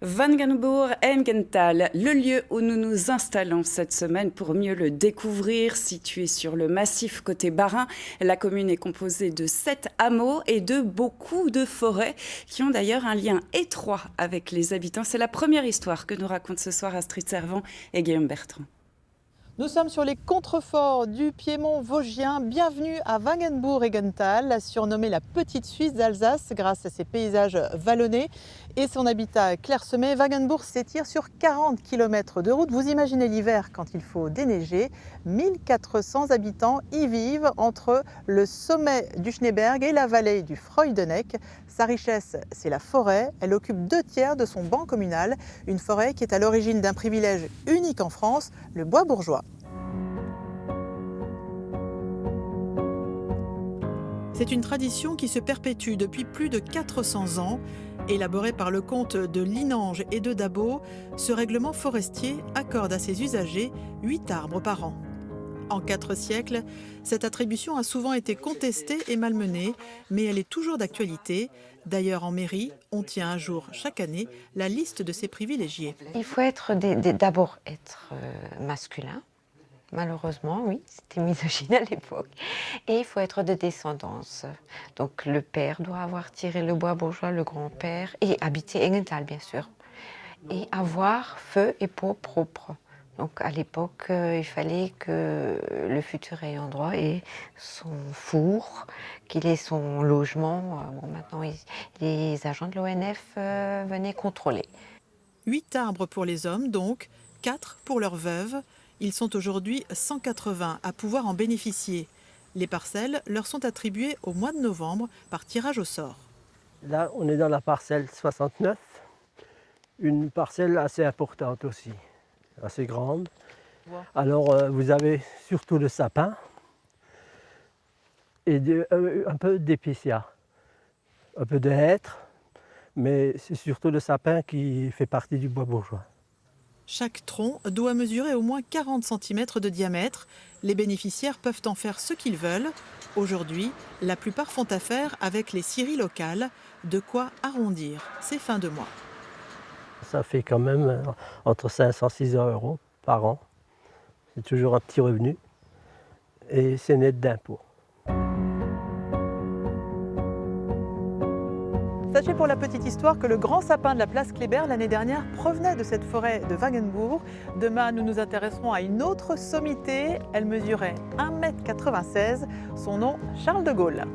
Wagenbourg-Engental, le lieu où nous nous installons cette semaine pour mieux le découvrir. Situé sur le massif côté Bas-Rhin, la commune est composée de 7 hameaux et de beaucoup de forêts qui ont d'ailleurs un lien étroit avec les habitants. C'est la première histoire que nous racontent ce soir Astrid Servan et Guillaume Bertrand. Nous sommes sur les contreforts du Piémont vosgien. Bienvenue à Wagenbourg-Engental, surnommée la petite Suisse d'Alsace grâce à ses paysages vallonnés et son habitat clairsemé. Wagenbourg s'étire sur 40 km de route. Vous imaginez l'hiver quand il faut déneiger. 1400 habitants y vivent entre le sommet du Schneeberg et la vallée du Freudeneck. Sa richesse, c'est la forêt. Elle occupe 2/3 de son ban communal. Une forêt qui est à l'origine d'un privilège unique en France, le bois bourgeois. C'est une tradition qui se perpétue depuis plus de 400 ans. Élaboré par le comte de Linange et de Dabo, ce règlement forestier accorde à ses usagers 8 arbres par an. En 4 siècles, cette attribution a souvent été contestée et malmenée, mais elle est toujours d'actualité. D'ailleurs, en mairie, on tient à jour chaque année la liste de ces privilégiés. Il faut d'abord être masculin. Malheureusement, oui, c'était misogyne à l'époque. Et il faut être de descendance. Donc le père doit avoir tiré le bois bourgeois, le grand-père, et habiter Engental, bien sûr. Et avoir feu et peau propre. Donc à l'époque, il fallait que le futur ayant droit ait son four, qu'il ait son logement. Bon, maintenant, les agents de l'ONF venaient contrôler. 8 arbres pour les hommes, donc 4 pour leurs veuves. Ils sont aujourd'hui 180 à pouvoir en bénéficier. Les parcelles leur sont attribuées au mois de novembre par tirage au sort. Là, on est dans la parcelle 69, une parcelle assez importante aussi, assez grande. Alors, vous avez surtout le sapin et un peu d'épicéa, un peu de hêtre, mais c'est surtout le sapin qui fait partie du bois bourgeois. Chaque tronc doit mesurer au moins 40 cm de diamètre. Les bénéficiaires peuvent en faire ce qu'ils veulent. Aujourd'hui, la plupart font affaire avec les scieries locales, de quoi arrondir ces fins de mois. Ça fait quand même entre 500 et 600 euros par an. C'est toujours un petit revenu et c'est net d'impôts. Sachez pour la petite histoire que le grand sapin de la place Kléber l'année dernière provenait de cette forêt de Wagenbourg. Demain, nous nous intéresserons à une autre sommité. Elle mesurait 1,96 m. Son nom, Charles de Gaulle.